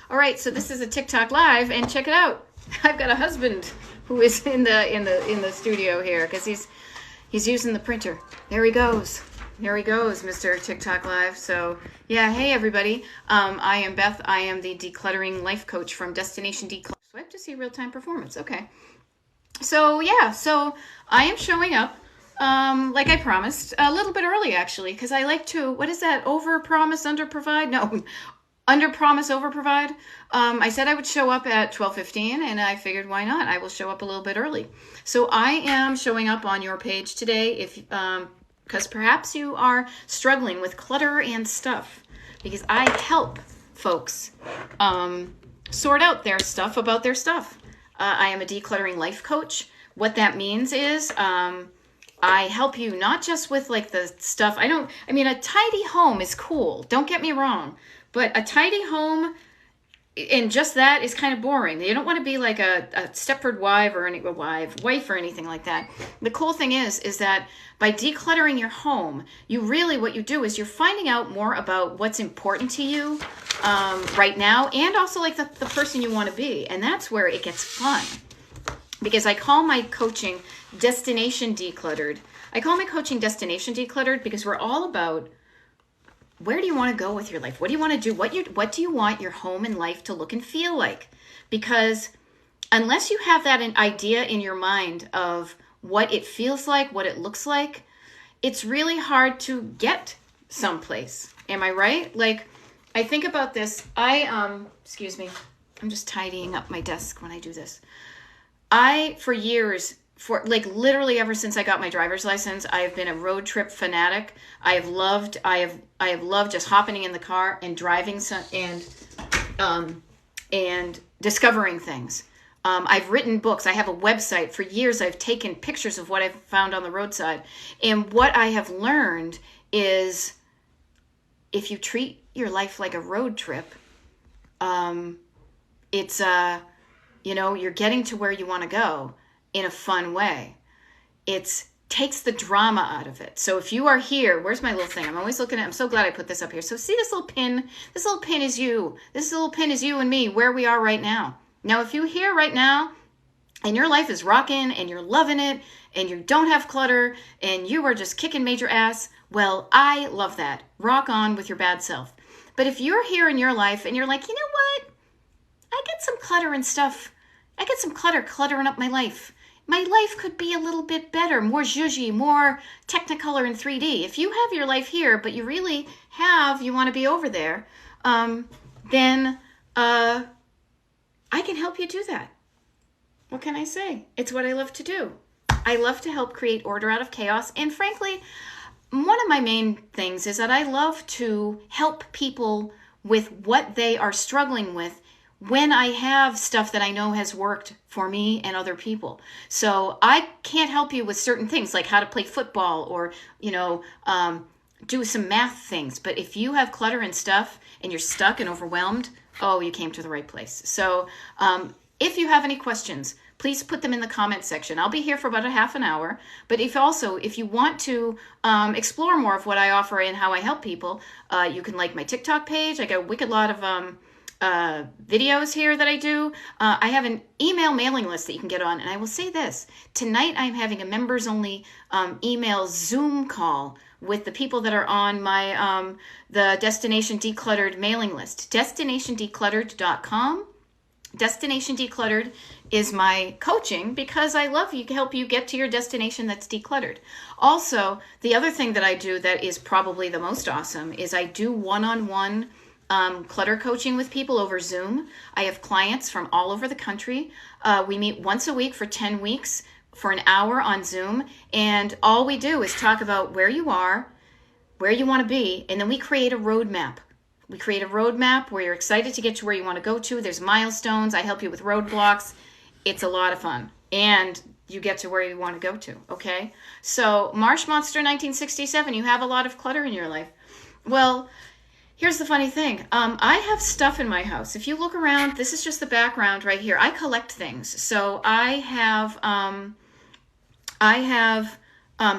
All right, so this is a TikTok live, and check it out. I've got a husband who is in the studio here because he's using the printer. There he goes. There he goes, Mr. TikTok Live. So yeah, hey everybody. I am Beth. I am the decluttering life coach from Destination Declutter. Swipe to see real-time performance. Okay. So yeah, so I am showing up. Like I promised, a little bit early actually, because I like to, what is that, over promise, under provide? No, under promise, over provide. I said I would show up at 12:15, and I figured why not? I will show up a little bit early. So I am showing up on your page today, if because perhaps you are struggling with clutter and stuff, because I help folks sort out their stuff about their stuff. I am a decluttering life coach. What that means is I help you not just with like the stuff. A tidy home is cool. Don't get me wrong. But a tidy home and just that is kind of boring. You don't want to be like a Stepford wife or anything like that. The cool thing is that by decluttering your home, what you do is you're finding out more about what's important to you right now, and also like the person you want to be. And that's where it gets fun. Because I call my coaching Destination Decluttered. I call my coaching Destination Decluttered because we're all about, where do you want to go with your life? What do you want to do? What do you want your home and life to look and feel like? Because unless you have that idea in your mind of what it feels like, what it looks like, it's really hard to get someplace. Am I right? Like, I think about this. Excuse me. I'm just tidying up my desk when I do this. For years, literally ever since I got my driver's license, I have been a road trip fanatic. I have loved just hopping in the car and driving and discovering things. I've written books. I have a website. For years, I've taken pictures of what I've found on the roadside. And what I have learned is, if you treat your life like a road trip, you're getting to where you want to go in a fun way. It takes the drama out of it. So if you are here, where's my little thing? I'm so glad I put this up here. So see this little pin? This little pin is you. This little pin is you and me, where we are right now. Now, if you're here right now and your life is rocking and you're loving it and you don't have clutter and you are just kicking major ass, well, I love that. Rock on with your bad self. But if you're here in your life and you're like, you know what? I get some clutter and stuff. I get some cluttering up my life. My life could be a little bit better, more zhuzhy, more Technicolor in 3D. If you have your life here, but you want to be over there, then I can help you do that. What can I say? It's what I love to do. I love to help create order out of chaos. And frankly, one of my main things is that I love to help people with what they are struggling with when I have stuff that I know has worked for me and other people. So I can't help you with certain things like how to play football or, do some math things. But if you have clutter and stuff and you're stuck and overwhelmed, you came to the right place. So if you have any questions, please put them in the comment section. I'll be here for about a half an hour. But if you want to explore more of what I offer and how I help people, you can like my TikTok page. I got a wicked lot of videos here that I do. I have an email mailing list that you can get on. And I will say this, tonight I'm having a members only email Zoom call with the people that are on my the Destination Decluttered mailing list. DestinationDecluttered.com. Destination Decluttered is my coaching because I love you to help you get to your destination that's decluttered. Also, the other thing that I do that is probably the most awesome is I do one-on-one clutter coaching with people over Zoom. I have clients from all over the country. We meet once a week for 10 weeks for an hour on Zoom. And all we do is talk about where you are, where you want to be, and then we create a roadmap. We create a roadmap where you're excited to get to where you want to go to. There's milestones. I help you with roadblocks. It's a lot of fun. And you get to where you want to go to, okay? So, Marsh Monster 1967, you have a lot of clutter in your life. Well, here's the funny thing. I have stuff in my house. If you look around, this is just the background right here. I collect things. So I have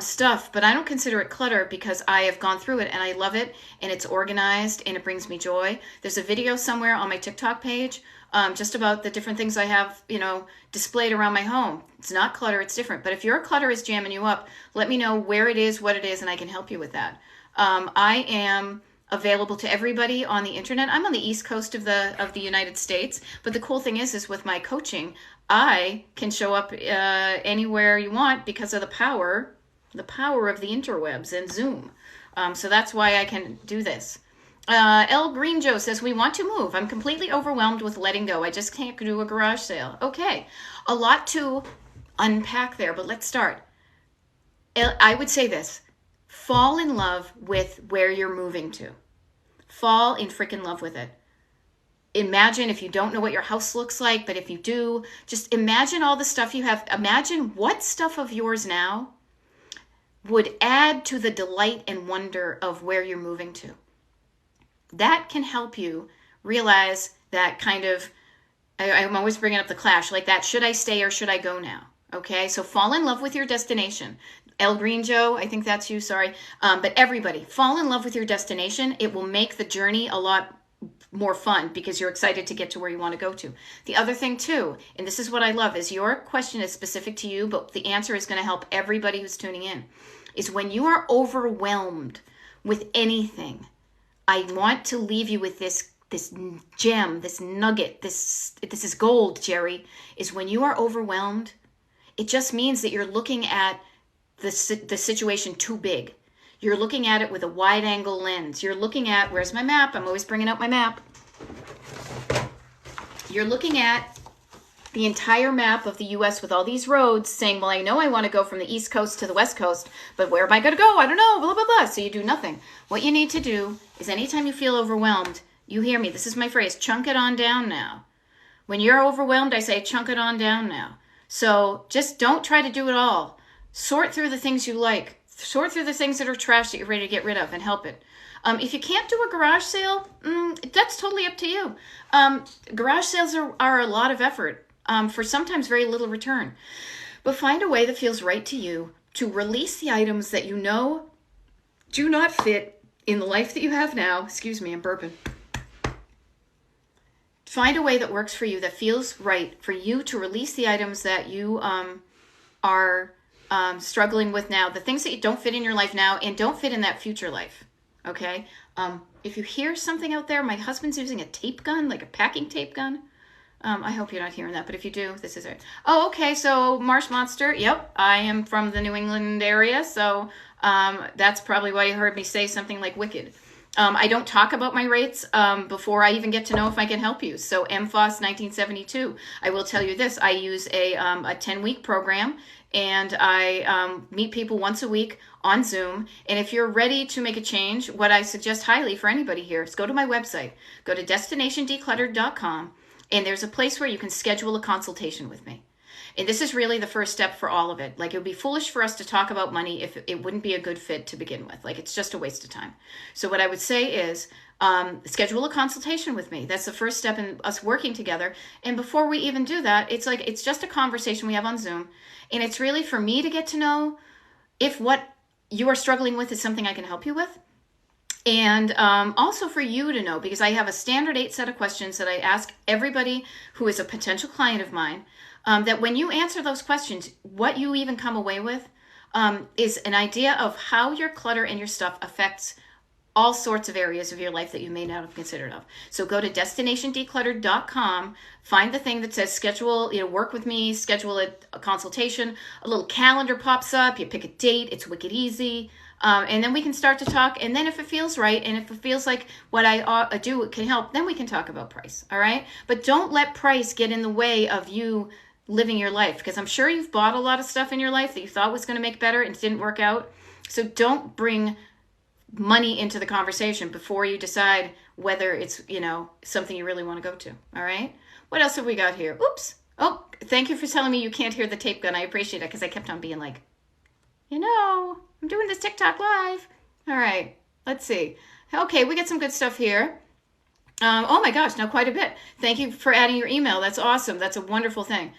stuff, but I don't consider it clutter because I have gone through it and I love it and it's organized and it brings me joy. There's a video somewhere on my TikTok page just about the different things I have, displayed around my home. It's not clutter, it's different. But if your clutter is jamming you up, let me know where it is, what it is, and I can help you with that. I am available to everybody on the internet. I'm on the East Coast of the United States, but the cool thing is with my coaching, I can show up anywhere you want because of the power of the interwebs and Zoom. So that's why I can do this. L. Green Joe says, we want to move. I'm completely overwhelmed with letting go. I just can't do a garage sale. Okay, a lot to unpack there, but let's start. I would say this. Fall in love with where you're moving to. Fall in freaking love with it. Imagine, if you don't know what your house looks like, but if you do, just imagine all the stuff you have. Imagine what stuff of yours now would add to the delight and wonder of where you're moving to. That can help you realize that kind of, I'm always bringing up the clash, like that, should I stay or should I go now? Okay, so fall in love with your destination. El Green Joe, I think that's you, sorry. But everybody, fall in love with your destination. It will make the journey a lot more fun because you're excited to get to where you want to go to. The other thing too, and this is what I love, is your question is specific to you, but the answer is going to help everybody who's tuning in, is when you are overwhelmed with anything, I want to leave you with this gem, this nugget, this is gold, Jerry, is when you are overwhelmed, it just means that you're looking at the situation too big. You're looking at it with a wide angle lens. You're looking at, where's my map? I'm always bringing up my map. You're looking at the entire map of the U.S. with all these roads saying, well, I know I want to go from the East Coast to the West Coast, but where am I going to go? I don't know, blah, blah, blah. So you do nothing. What you need to do is anytime you feel overwhelmed, you hear me. This is my phrase, chunk it on down now. When you're overwhelmed, I say, chunk it on down now. So just don't try to do it all. Sort through the things you like. Sort through the things that are trash that you're ready to get rid of and help it. If you can't do a garage sale, that's totally up to you. Garage sales are a lot of effort for sometimes very little return. But find a way that feels right to you to release the items that you know do not fit in the life that you have now. Excuse me, I'm burping. Find a way that works for you, that feels right for you to release the items that you are struggling with now, the things that you don't fit in your life now and don't fit in that future life. Okay? If you hear something out there, my husband's using a tape gun, like a packing tape gun. I hope you're not hearing that, but if you do, this is it. Oh, okay, so Marsh Monster, yep, I am from the New England area, so that's probably why you heard me say something like wicked. I don't talk about my rates before I even get to know if I can help you. So MFOS 1972, I will tell you this, I use a 10-week program, and I meet people once a week on Zoom. And if you're ready to make a change, what I suggest highly for anybody here is go to my website. Go to destinationdecluttered.com, and there's a place where you can schedule a consultation with me. And this is really the first step for all of it. Like, it would be foolish for us to talk about money if it wouldn't be a good fit to begin with. Like, it's just a waste of time. So what I would say is schedule a consultation with me. That's the first step in us working together. And before we even do that, it's just a conversation we have on Zoom. And it's really for me to get to know if what you are struggling with is something I can help you with. And also for you to know, because I have a standard 8 set of questions that I ask everybody who is a potential client of mine, that when you answer those questions, what you even come away with is an idea of how your clutter and your stuff affects all sorts of areas of your life that you may not have considered of. So go to destinationdecluttered.com, find the thing that says schedule, work with me, schedule a consultation. A little calendar pops up, you pick a date, it's wicked easy. And then we can start to talk. And then if it feels right, and if it feels like what I do can help, then we can talk about price. All right. But don't let price get in the way of you living your life, because I'm sure you've bought a lot of stuff in your life that you thought was going to make better and it didn't work out. So don't bring money into the conversation before you decide whether it's, something you really want to go to. All right. What else have we got here? Oops. Oh, thank you for telling me you can't hear the tape gun. I appreciate it, because I kept on being like, I'm doing this TikTok live. All right, let's see. Okay, we get some good stuff here. Oh my gosh, now quite a bit. Thank you for adding your email. That's awesome. That's a wonderful thing.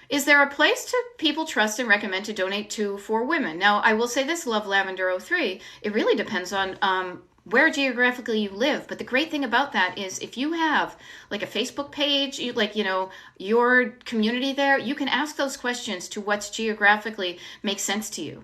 Is there a place to people trust and recommend to donate to for women? Now, I will say this, Love Lavender 03, it really depends on where geographically you live. But the great thing about that is if you have like a Facebook page, your community there, you can ask those questions to what's geographically makes sense to you.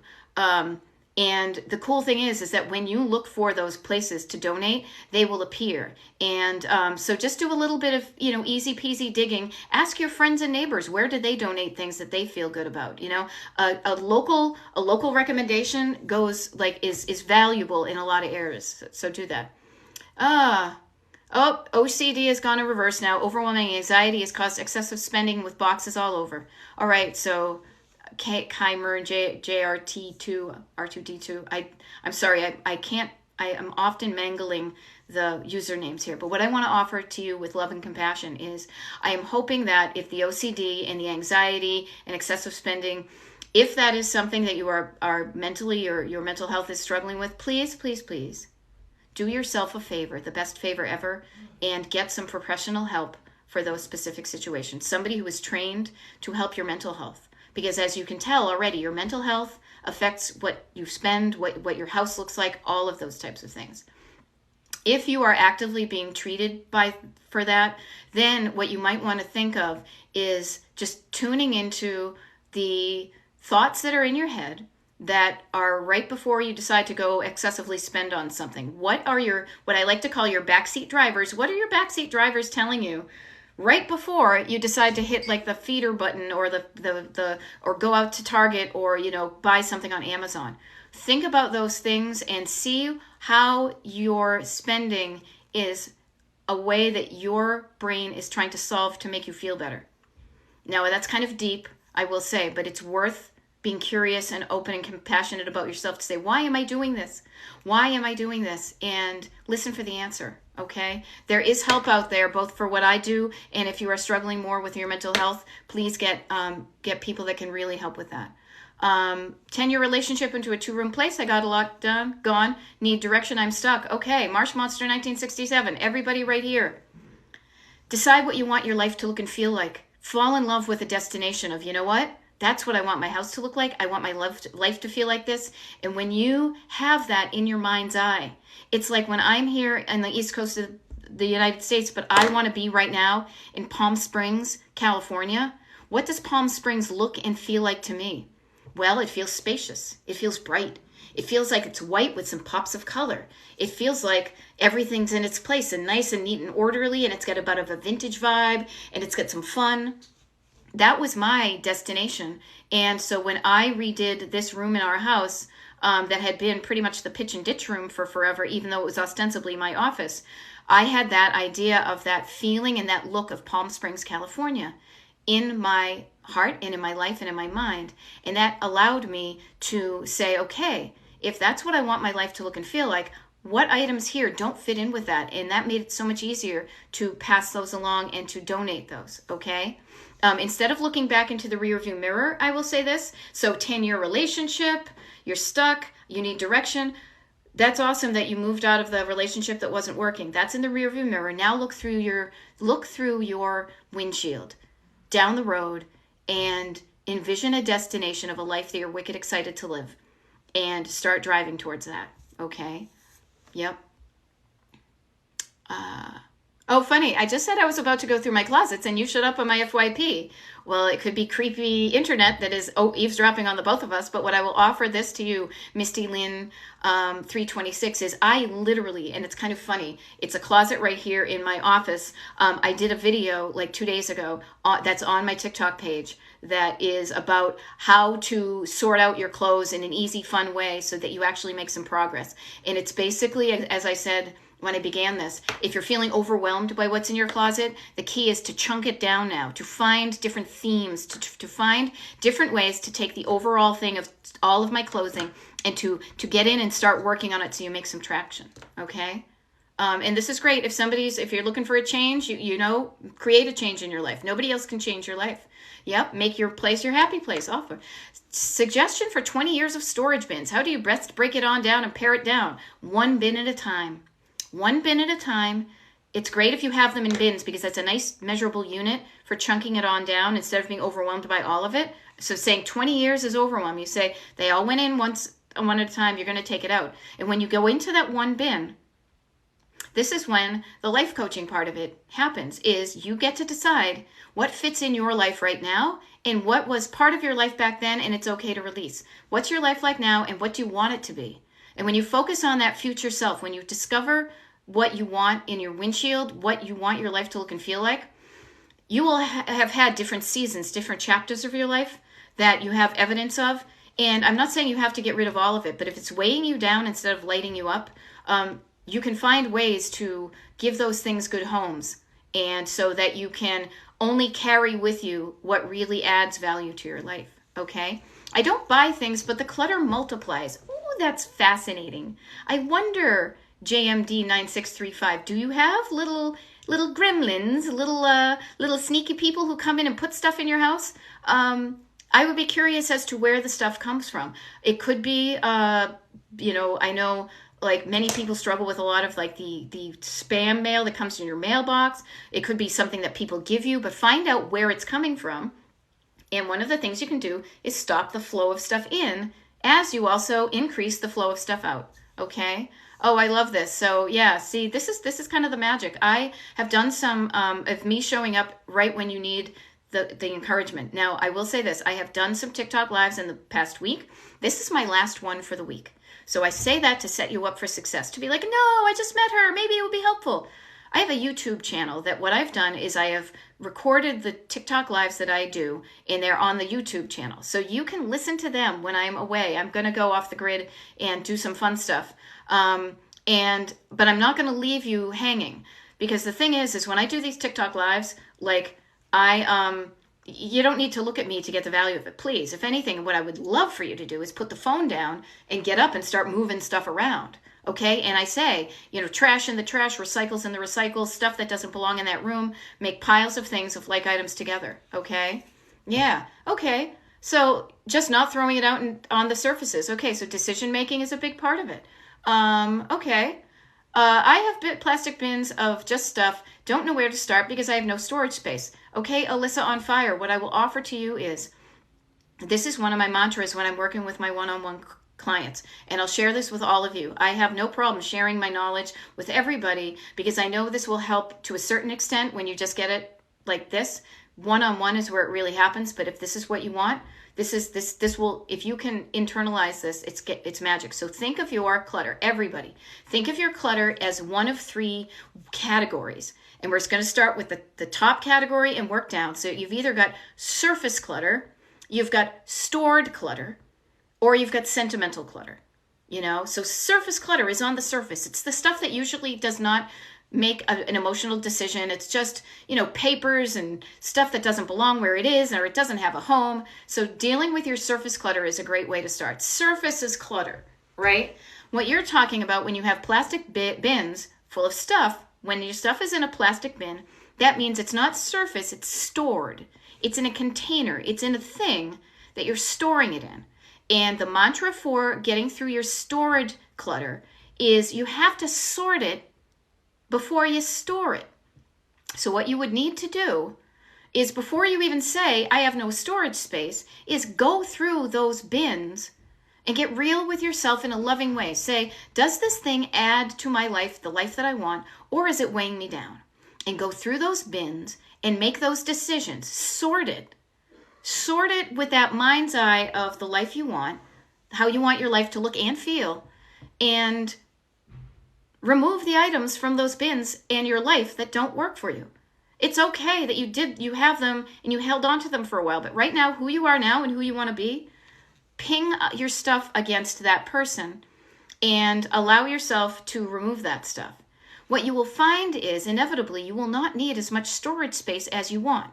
And the cool thing is that when you look for those places to donate, they will appear. And so just do a little bit of, easy peasy digging. Ask your friends and neighbors, where do they donate things that they feel good about? A local recommendation is valuable in a lot of areas. So do that. OCD has gone in reverse now. Overwhelming anxiety has caused excessive spending with boxes all over. All right, so Keimer and JRT2, R2D2. I'm sorry, I can't, I am often mangling the usernames here. But what I want to offer to you with love and compassion is I am hoping that if the OCD and the anxiety and excessive spending, if that is something that you are mentally or your mental health is struggling with, please, please, please do yourself a favor, the best favor ever, and get some professional help for those specific situations. Somebody who is trained to help your mental health. Because as you can tell already, your mental health affects what you spend, what your house looks like, all of those types of things. If you are actively being treated for that, then what you might want to think of is just tuning into the thoughts that are in your head that are right before you decide to go excessively spend on something. What I like to call your backseat drivers? What are your backseat drivers telling you right before you decide to hit like the feeder button or or go out to Target or buy something on Amazon? Think about those things and see how your spending is a way that your brain is trying to solve to make you feel better. Now that's kind of deep, I will say, but it's worth being curious and open and compassionate about yourself to say, why am I doing this? Why am I doing this? And listen for the answer, okay? There is help out there, both for what I do, and if you are struggling more with your mental health, please get people that can really help with that. 10-year relationship into a 2-room place. I got a lot done, gone. Need direction, I'm stuck. Okay, Marsh Monster 1967. Everybody right here. Decide what you want your life to look and feel like. Fall in love with a destination of, what? That's what I want my house to look like. I want my life to feel like this. And when you have that in your mind's eye, it's like when I'm here on the East Coast of the United States, but I want to be right now in Palm Springs, California. What does Palm Springs look and feel like to me? Well, it feels spacious. It feels bright. It feels like it's white with some pops of color. It feels like everything's in its place and nice and neat and orderly, and it's got a bit of a vintage vibe, and it's got some fun. That was my destination. And so when I redid this room in our house that had been pretty much the pitch and ditch room for forever, even though it was ostensibly my office, I had that idea of that feeling and that look of Palm Springs, California in my heart and in my life and in my mind. And that allowed me to say, okay, if that's what I want my life to look and feel like, what items here don't fit in with that? And that made it so much easier to pass those along and to donate those, okay? Instead of looking back into the rearview mirror, I will say this. So 10-year relationship, you're stuck, you need direction. That's awesome that you moved out of the relationship that wasn't working. That's in the rearview mirror. Now look through your windshield down the road and envision a destination of a life that you're wicked excited to live and start driving towards that. Okay? Yep. Oh, funny. I just said I was about to go through my closets and you showed up on my FYP. Well, it could be creepy internet that is eavesdropping on the both of us. But what I will offer this to you, Misty Lynn 326, is I literally, and it's kind of funny, it's a closet right here in my office. I did a video like 2 days ago that's on my TikTok page that is about how to sort out your clothes in an easy, fun way so that you actually make some progress. And it's basically, as I said when I began this, if you're feeling overwhelmed by what's in your closet, the key is to chunk it down now, to find different themes, to find different ways to take the overall thing of all of my clothing and to get in and start working on it so you make some traction, okay? And this is great if you're looking for a change, create a change in your life. Nobody else can change your life. Yep, make your place your happy place. Offer suggestion for 20 years of storage bins. How do you best break it on down and pare it down? 1 bin at a time. 1 bin at a time, It's great if you have them in bins because that's a nice measurable unit for chunking it on down instead of being overwhelmed by all of it. So saying 20 years is overwhelm. You say they all went in one at a time, you're going to take it out. And when you go into that one bin, this is when the life coaching part of it happens, is you get to decide what fits in your life right now and what was part of your life back then, and it's okay to release. What's your life like now and what do you want it to be? And when you focus on that future self, when you discover what you want in your windshield, what you want your life to look and feel like, you will have had different seasons, different chapters of your life that you have evidence of. And I'm not saying you have to get rid of all of it, but if it's weighing you down instead of lighting you up, you can find ways to give those things good homes, and so that you can only carry with you what really adds value to your life, okay? I don't buy things, but the clutter multiplies. Ooh, that's fascinating. I wonder, JMD9635, do you have little gremlins, little sneaky people who come in and put stuff in your house? I would be curious as to where the stuff comes from. It could be, I know like many people struggle with a lot of like the spam mail that comes in your mailbox. It could be something that people give you, but find out where it's coming from. And one of the things you can do is stop the flow of stuff in as you also increase the flow of stuff out. Okay. Oh, I love this. So yeah, see, this is kind of the magic. I have done some of me showing up right when you need the encouragement. Now, I will say this. I have done some TikTok lives in the past week. This is my last one for the week. So I say that to set you up for success, to be like, no, I just met her. Maybe it would be helpful. I have a YouTube channel that what I've done is I have recorded the TikTok lives that I do, and they're on the YouTube channel. So you can listen to them when I'm away. I'm going to go off the grid and do some fun stuff. But I'm not going to leave you hanging, because the thing is when I do these TikTok lives, like you don't need to look at me to get the value of it. Please, if anything, what I would love for you to do is put the phone down and get up and start moving stuff around. Okay? And I say, trash in the trash, recycles in the recycles, stuff that doesn't belong in that room, make piles of things of like items together. Okay? Yeah. Okay. So just not throwing it out on the surfaces. Okay. So decision making is a big part of it. Okay. I have plastic bins of just stuff. Don't know where to start because I have no storage space. Okay, Alyssa on Fire, what I will offer to you is, this is one of my mantras when I'm working with my one-on-one clients, and I'll share this with all of you. I have no problem sharing my knowledge with everybody because I know this will help to a certain extent when you just get it like this. One-on-one is where it really happens, but if this is what you want, this will, if you can internalize this, it's magic. So think of your clutter, everybody. Think of your clutter as one of three categories. And we're just going to start with the top category and work down. So you've either got surface clutter, you've got stored clutter, or you've got sentimental clutter. So surface clutter is on the surface. It's the stuff that usually does not make an emotional decision. It's just, papers and stuff that doesn't belong where it is, or it doesn't have a home. So dealing with your surface clutter is a great way to start. Surface is clutter, right? What you're talking about when you have plastic bins full of stuff, when your stuff is in a plastic bin, that means it's not surface, it's stored. It's in a container. It's in a thing that you're storing it in. And the mantra for getting through your storage clutter is you have to sort it before you store it. So what you would need to do is, before you even say, I have no storage space, is go through those bins and get real with yourself in a loving way. Say, does this thing add to my life, the life that I want, or is it weighing me down? And go through those bins and make those decisions. Sort it. Sort it with that mind's eye of the life you want, how you want your life to look and feel, and remove the items from those bins and your life that don't work for you. It's okay that you have them and you held on to them for a while, but right now, who you are now and who you want to be, ping your stuff against that person and allow yourself to remove that stuff. What you will find is, inevitably, you will not need as much storage space as you want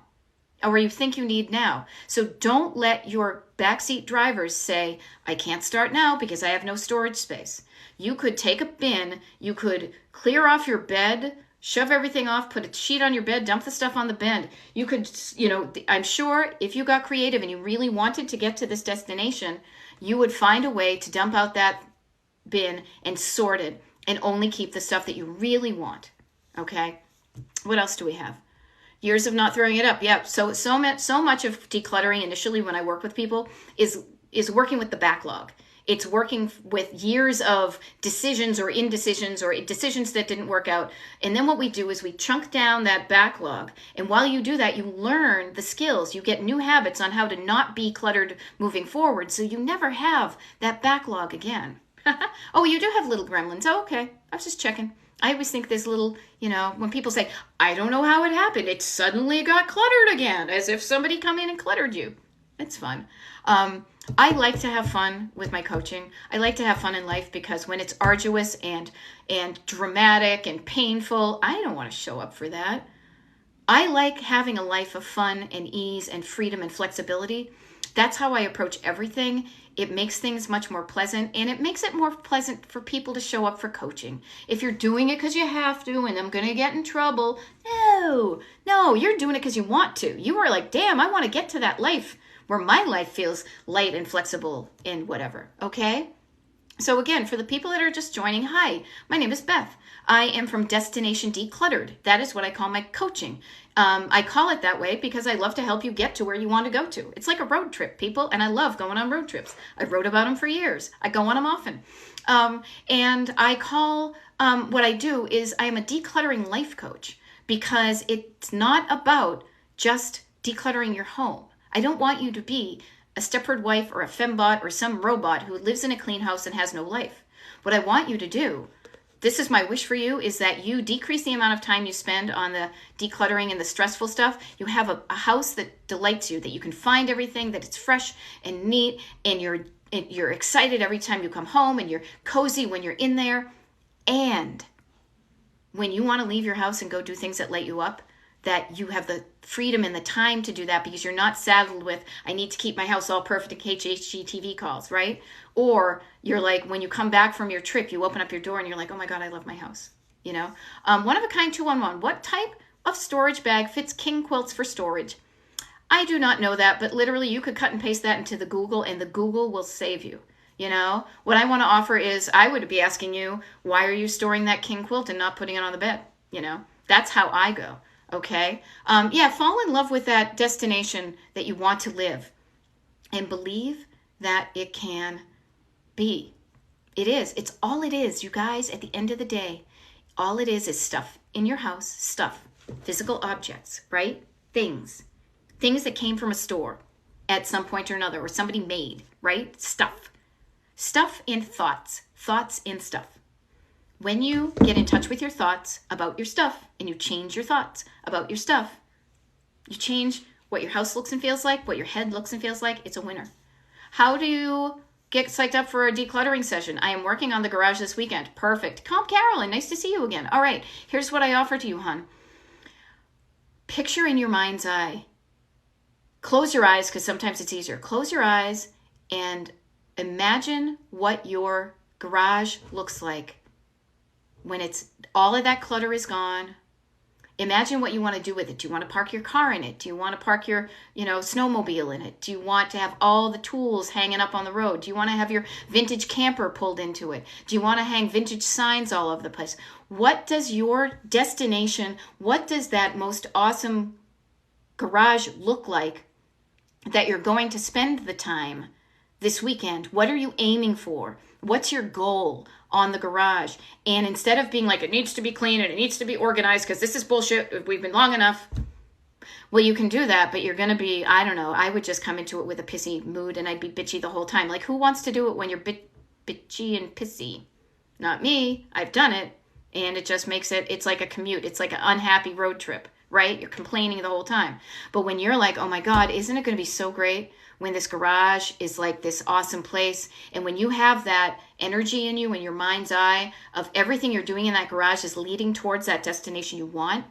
or you think you need now. So don't let your backseat drivers say, I can't start now because I have no storage space. You could take a bin, you could clear off your bed, shove everything off, put a sheet on your bed, dump the stuff on the bed. You could, I'm sure if you got creative and you really wanted to get to this destination, you would find a way to dump out that bin and sort it and only keep the stuff that you really want. Okay? What else do we have? Years of not throwing it up. Yeah. So much of decluttering initially when I work with people is working with the backlog. It's working with years of decisions or indecisions or decisions that didn't work out. And then what we do is we chunk down that backlog. And while you do that, you learn the skills. You get new habits on how to not be cluttered moving forward. So you never have that backlog again. Oh, you do have little gremlins. Oh, okay. I was just checking. I always think there's little, when people say, I don't know how it happened. It suddenly got cluttered again, as if somebody come in and cluttered you. It's fun. I like to have fun with my coaching. I like to have fun in life because when it's arduous and dramatic and painful, I don't want to show up for that. I like having a life of fun and ease and freedom and flexibility. That's how I approach everything. It makes things much more pleasant, and it makes it more pleasant for people to show up for coaching. If you're doing it because you have to and I'm going to get in trouble, no, you're doing it because you want to. You are like, damn, I want to get to that life where my life feels light and flexible and whatever, okay? So again, for the people that are just joining, hi, my name is Beth. I am from Destination Decluttered. That is what I call my coaching. I call it that way because I love to help you get to where you want to go to. It's like a road trip, people, and I love going on road trips. I wrote about them for years. I go on them often. And I call, what I do is I am a decluttering life coach because it's not about just decluttering your home. I don't want you to be a Stepford wife or a fembot or some robot who lives in a clean house and has no life. What I want you to do, this is my wish for you, is that you decrease the amount of time you spend on the decluttering and the stressful stuff. You have a house that delights you, that you can find everything, that it's fresh and neat, and you're excited every time you come home, and you're cozy when you're in there. And when you want to leave your house and go do things that light you up, that you have the freedom and the time to do that because you're not saddled with, I need to keep my house all perfect in case HGTV calls, right? Or you're like, when you come back from your trip, you open up your door and you're like, oh my God, I love my house. One of a kind 211. What type of storage bag fits king quilts for storage? I do not know that, but literally you could cut and paste that into the Google and the Google will save you. What I want to offer is I would be asking you, why are you storing that king quilt and not putting it on the bed? That's how I go. Okay. Fall in love with that destination that you want to live and believe that it can be. It is. It's all it is, you guys, at the end of the day. All it is stuff in your house, stuff, physical objects, right? Things that came from a store at some point or another or somebody made, right? Stuff and thoughts and stuff. When you get in touch with your thoughts about your stuff and you change your thoughts about your stuff, you change what your house looks and feels like, what your head looks and feels like, it's a winner. How do you get psyched up for a decluttering session? I am working on the garage this weekend. Perfect. Calm Carolyn, nice to see you again. All right, here's what I offer to you, hon. Picture in your mind's eye. Close your eyes because sometimes it's easier. Close your eyes and imagine what your garage looks like when it's all of that clutter is gone. Imagine what you want to do with it. Do you want to park your car in it? Do you want to park your, snowmobile in it? Do you want to have all the tools hanging up on the road? Do you want to have your vintage camper pulled into it? Do you want to hang vintage signs all over the place? What does your destination, what does that most awesome garage look like that you're going to spend the time this weekend? What are you aiming for? What's your goal on the garage? And instead of being like, it needs to be clean and it needs to be organized because this is bullshit, we've been long enough. Well, you can do that, but you're going to be, I don't know, I would just come into it with a pissy mood and I'd be bitchy the whole time. Like, who wants to do it when you're bitchy and pissy? Not me. I've done it. And it just makes it's like a commute. It's like an unhappy road trip, right? You're complaining the whole time. But when you're like, oh my God, isn't it going to be so great when this garage is like this awesome place? And when you have that energy in you, in your mind's eye of everything you're doing in that garage is leading towards that destination you want,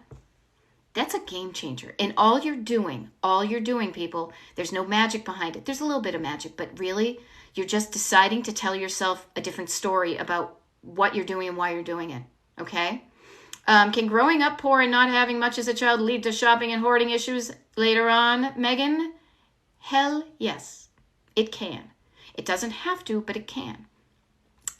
that's a game changer. And all you're doing, people, there's no magic behind it. There's a little bit of magic, but really, you're just deciding to tell yourself a different story about what you're doing and why you're doing it. Okay? Can growing up poor and not having much as a child lead to shopping and hoarding issues later on, Megan? Hell yes, it can. It doesn't have to, but it can.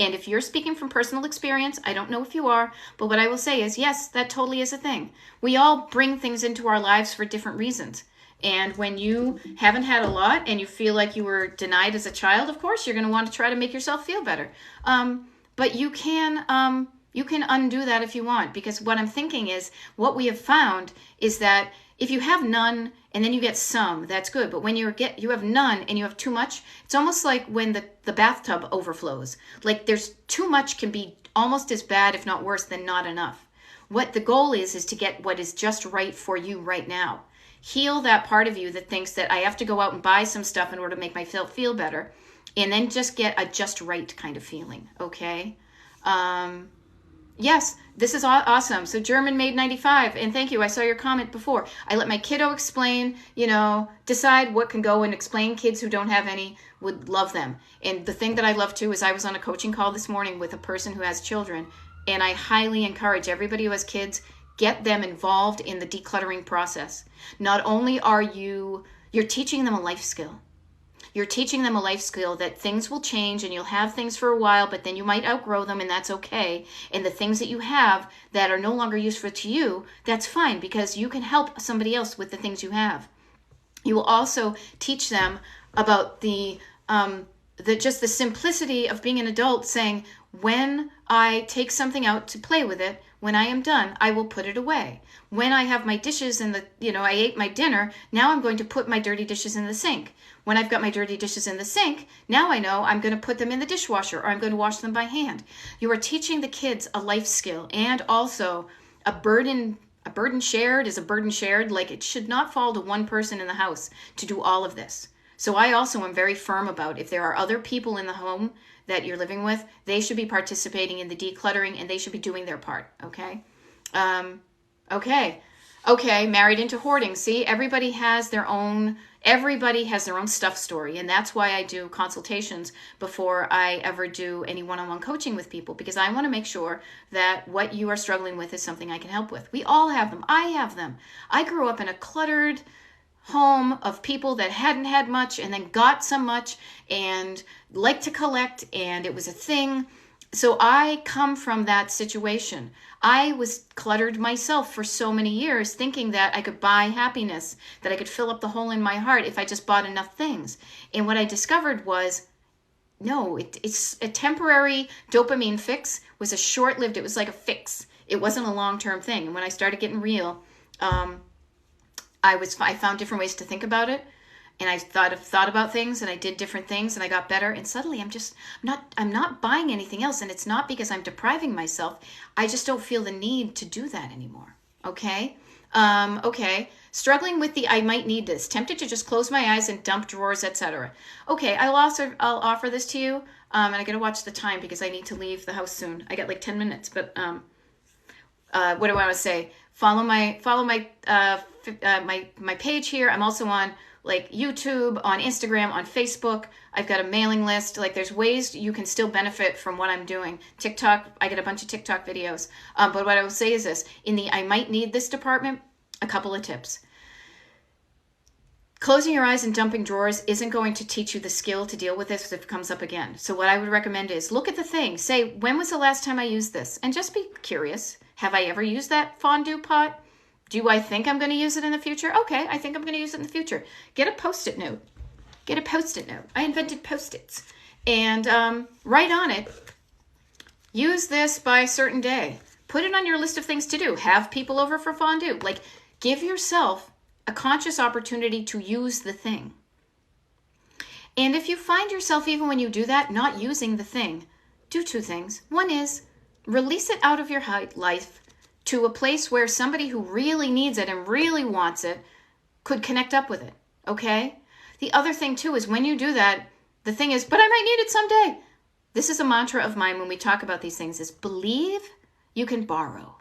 And if you're speaking from personal experience, I don't know if you are, but what I will say is, yes, that totally is a thing. We all bring things into our lives for different reasons. And when you haven't had a lot and you feel like you were denied as a child, of course, you're going to want to try to make yourself feel better. But you can undo that if you want, because what I'm thinking is, what we have found is that if you have none and then you get some, that's good. But when you have none and you have too much, it's almost like when the bathtub overflows. Like there's too much can be almost as bad, if not worse, than not enough. What the goal is to get what is just right for you right now. Heal that part of you that thinks that I have to go out and buy some stuff in order to make myself feel better, and then just get a just right kind of feeling, okay? Yes, this is awesome. So German Made 95, and thank you. I saw your comment before. I let my kiddo explain, decide what can go and explain. Kids who don't have any would love them. And the thing that I love too is I was on a coaching call this morning with a person who has children, and I highly encourage everybody who has kids, get them involved in the decluttering process. Not only are you're teaching them a life skill. You're teaching them a life skill that things will change and you'll have things for a while, but then you might outgrow them, and that's okay. And the things that you have that are no longer useful to you, that's fine, because you can help somebody else with the things you have. You will also teach them about just the simplicity of being an adult, saying, when I take something out to play with it, when I am done, I will put it away. When I have my dishes I ate my dinner, now I'm going to put my dirty dishes in the sink. When I've got my dirty dishes in the sink, now I know I'm going to put them in the dishwasher, or I'm going to wash them by hand. You are teaching the kids a life skill, and also a burden shared is a burden shared. Like, it should not fall to one person in the house to do all of this. So I also am very firm about, if there are other people in the home that you're living with, they should be participating in the decluttering, and they should be doing their part. Okay. Okay. Married into hoarding. See, everybody has their own stuff story. And that's why I do consultations before I ever do any one-on-one coaching with people, because I want to make sure that what you are struggling with is something I can help with. We all have them. I have them. I grew up in a cluttered home of people that hadn't had much and then got some much and liked to collect, and it was a thing. So I come from that situation. I was cluttered myself for so many years, thinking that I could buy happiness, that I could fill up the hole in my heart if I just bought enough things. And what I discovered was, no, it's a temporary dopamine fix. Was a short-lived, it was like a fix. It wasn't a long-term thing. And when I started getting real, I found different ways to think about it, and I thought about things, and I did different things, and I got better. And suddenly I'm not buying anything else, and it's not because I'm depriving myself. I just don't feel the need to do that anymore. Okay. Okay. Struggling with the I might need this, tempted to just close my eyes and dump drawers, etc. Okay, I'll offer this to you, and I gotta watch the time because I need to leave the house soon. I got like 10 minutes, but what do I want to say? Follow my page here. I'm also on like YouTube, on Instagram, on Facebook. I've got a mailing list. Like, there's ways you can still benefit from what I'm doing. TikTok, I get a bunch of TikTok videos. But what I will say is this: in the I might need this department, a couple of tips. Closing your eyes and dumping drawers isn't going to teach you the skill to deal with this if it comes up again. So what I would recommend is look at the thing. Say, when was the last time I used this? And just be curious. Have I ever used that fondue pot? Do I think I'm going to use it in the future? Okay, I think I'm going to use it in the future. Get a Post-it note. Get a Post-it note. I invented Post-its. And write on it, use this by a certain day. Put it on your list of things to do. Have people over for fondue. Like, give yourself a conscious opportunity to use the thing. And if you find yourself, even when you do that, not using the thing, do two things. One is release it out of your life to a place where somebody who really needs it and really wants it could connect up with it, okay? The other thing, too, is when you do that, the thing is, but I might need it someday. This is a mantra of mine when we talk about these things, is believe you can borrow.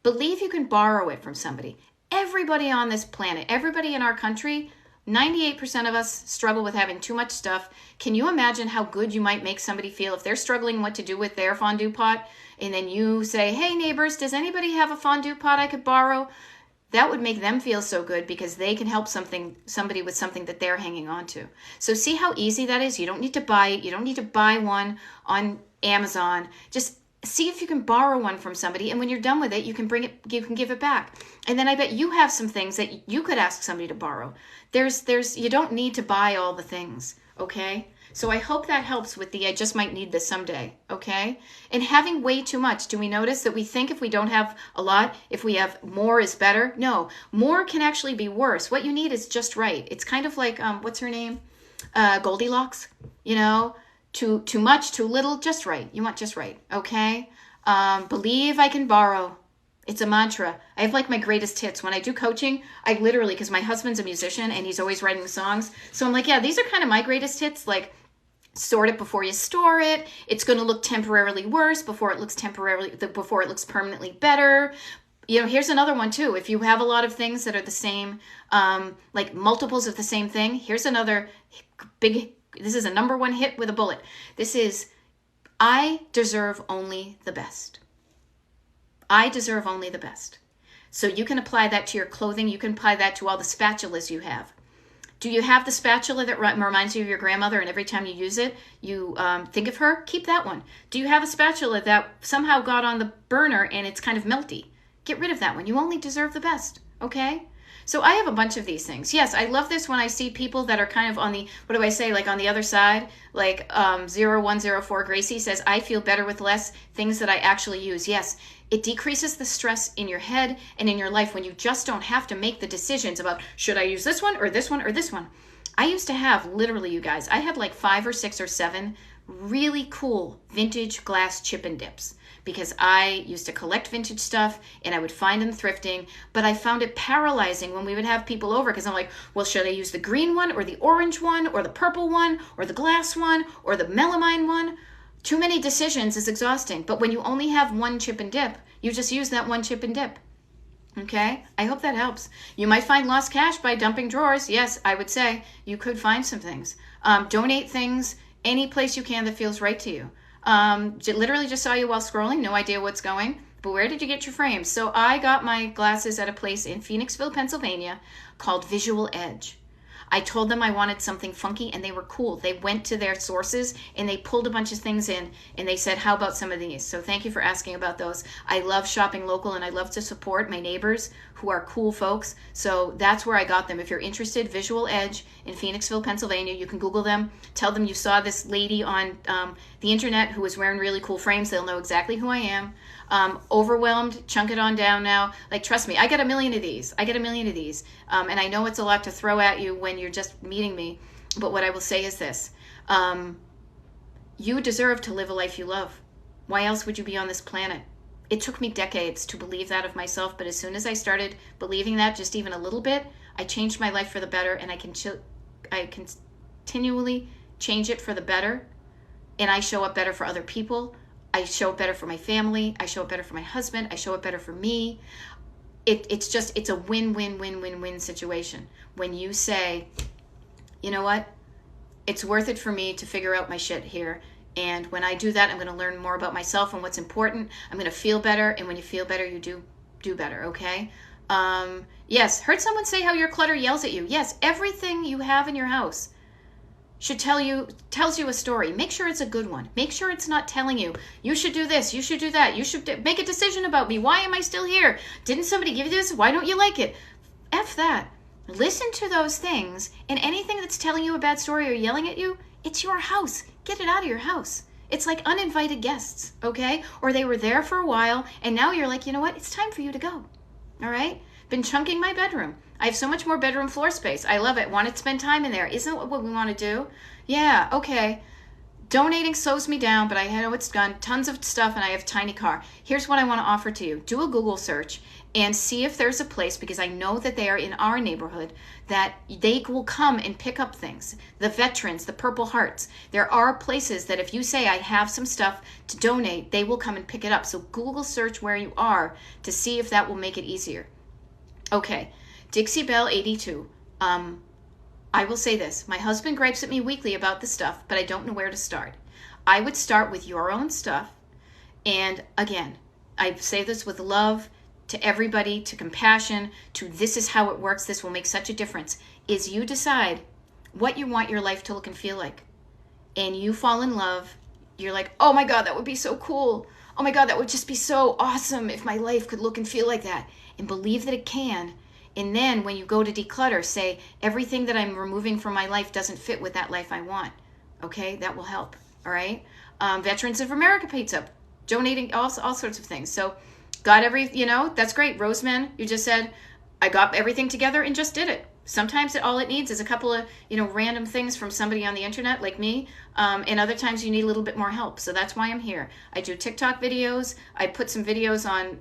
Believe you can borrow it from somebody. Everybody on this planet, everybody in our country, 98% of us struggle with having too much stuff. Can you imagine how good you might make somebody feel if they're struggling what to do with their fondue pot, and then you say, hey neighbors, does anybody have a fondue pot I could borrow? that would make them feel so good because they can help somebody with something that they're hanging on to. So see how easy that is? You don't need to buy it. You don't need to buy one on Amazon. Just see if you can borrow one from somebody, and when you're done with it, you can give it back. And then I bet you have some things that you could ask somebody to borrow. You don't need to buy all the things, okay? So I hope that helps with the I just might need this someday, okay? And having way too much, do we notice that we think if we don't have a lot, if we have more is better? No, more can actually be worse. What you need is just right. It's kind of like, what's her name? Goldilocks, you know? Too much, too little, just right. You want just right, okay? Believe I can borrow. It's a mantra. I have like my greatest hits. When I do coaching, I literally, because my husband's a musician and he's always writing songs. So I'm like, yeah, these are kind of my greatest hits. Like, sort it before you store it. It's going to look temporarily worse before it looks permanently better. You know, here's another one too. If you have a lot of things that are the same, like multiples of the same thing, here's another big, this is a number one hit with a bullet. This is, I deserve only the best. I deserve only the best. So you can apply that to your clothing. You can apply that to all the spatulas you have. Do you have the spatula that reminds you of your grandmother, and every time you use it, you think of her? Keep that one. Do you have a spatula that somehow got on the burner and it's kind of melty? Get rid of that one. You only deserve the best, okay? So I have a bunch of these things. Yes, I love this when I see people that are kind of on the, what do I say, like on the other side, like 0104 Gracie says, I feel better with less things that I actually use. Yes, it decreases the stress in your head and in your life when you just don't have to make the decisions about, should I use this one or this one or this one? I used to have, literally, you guys, I had like 5 or 6 or 7 really cool vintage glass chip and dips, because I used to collect vintage stuff and I would find them thrifting, but I found it paralyzing when we would have people over, because I'm like, well, should I use the green one or the orange one or the purple one or the glass one or the melamine one? Too many decisions is exhausting. But when you only have one chip and dip, you just use that one chip and dip. Okay? I hope that helps. You might find lost cash by dumping drawers. Yes, I would say you could find some things. Donate things any place you can that feels right to you. Literally just saw you while scrolling. No idea what's going. But where did you get your frames? So I got my glasses at a place in Phoenixville, Pennsylvania called Visual Edge. I told them I wanted something funky, and they were cool. They went to their sources and they pulled a bunch of things in, and they said, how about some of these? So thank you for asking about those. I love shopping local, and I love to support my neighbors who are cool folks. So that's where I got them. If you're interested, Visual Edge in Phoenixville, Pennsylvania, you can Google them. Tell them you saw this lady on the internet who was wearing really cool frames. They'll know exactly who I am. Overwhelmed, chunk it on down now. Like, trust me, I get a million of these. And I know it's a lot to throw at you when you're just meeting me. But what I will say is this. You deserve to live a life you love. Why else would you be on this planet? It took me decades to believe that of myself, but as soon as I started believing that just even a little bit, I changed my life for the better, and I continually change it for the better, and I show up better for other people. I show up better for my family. I show up better for my husband. I show up better for me. It's a win-win-win-win-win situation. When you say, you know what? It's worth it for me to figure out my shit here. And when I do that, I'm going to learn more about myself and what's important. I'm going to feel better. And when you feel better, you do better, okay? Yes, heard someone say how your clutter yells at you. Yes, everything you have in your house tells you a story. Make sure it's a good one. Make sure it's not telling you, you should do this, you should do that, you should make a decision about me. Why am I still here? Didn't somebody give you this? Why don't you like it? F that. Listen to those things, and anything that's telling you a bad story or yelling at you, it's your house. Get it out of your house. It's like uninvited guests, okay? Or they were there for a while, and now you're like, you know what? It's time for you to go, all right? Been chunking my bedroom. I have so much more bedroom floor space. I love it. Want to spend time in there. Isn't it what we want to do? Yeah, okay. Donating slows me down, but I know it's gone. Tons of stuff, and I have a tiny car. Here's what I want to offer to you. Do a Google search and see if there's a place, because I know that they are in our neighborhood, that they will come and pick up things. The veterans, the Purple Hearts. There are places that if you say, I have some stuff to donate, they will come and pick it up. So Google search where you are to see if that will make it easier. Okay, Dixie Belle 82. I will say this. My husband gripes at me weekly about the stuff, but I don't know where to start. I would start with your own stuff. And again, I say this with love. to everybody, to compassion, to this is how it works, this will make such a difference, is you decide what you want your life to look and feel like. And you fall in love. You're like, oh my God, that would be so cool. Oh my God, that would just be so awesome if my life could look and feel like that. And believe that it can. And then when you go to declutter, say, everything that I'm removing from my life doesn't fit with that life I want. Okay, that will help. All right. Veterans of America Pizza, donating all sorts of things. So got that's great. Roseman, you just said, I got everything together and just did it. Sometimes all it needs is a couple of, random things from somebody on the internet like me. And other times you need a little bit more help. So that's why I'm here. I do TikTok videos. I put some videos on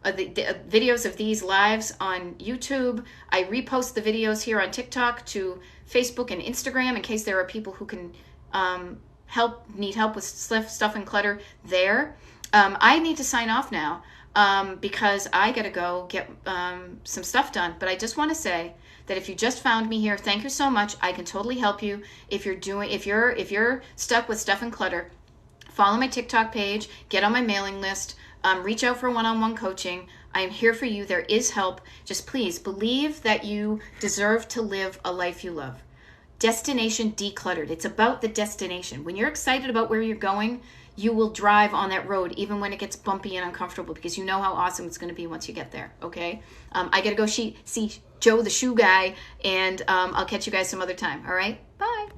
the videos of these lives on YouTube. I repost the videos here on TikTok to Facebook and Instagram in case there are people who can need help with stuff and clutter there. I need to sign off now because I got to go get some stuff done. But I just want to say that if you just found me here, thank you so much. I can totally help you. If you're stuck with stuff and clutter, follow my TikTok page, get on my mailing list, reach out for one-on-one coaching. I am here for you. There is help. Just please believe that you deserve to live a life you love. Destination Decluttered. It's about the destination. When you're excited about where you're going, you will drive on that road even when it gets bumpy and uncomfortable because you know how awesome it's going to be once you get there, okay? I got to go see Joe the shoe guy, and I'll catch you guys some other time, all right? Bye.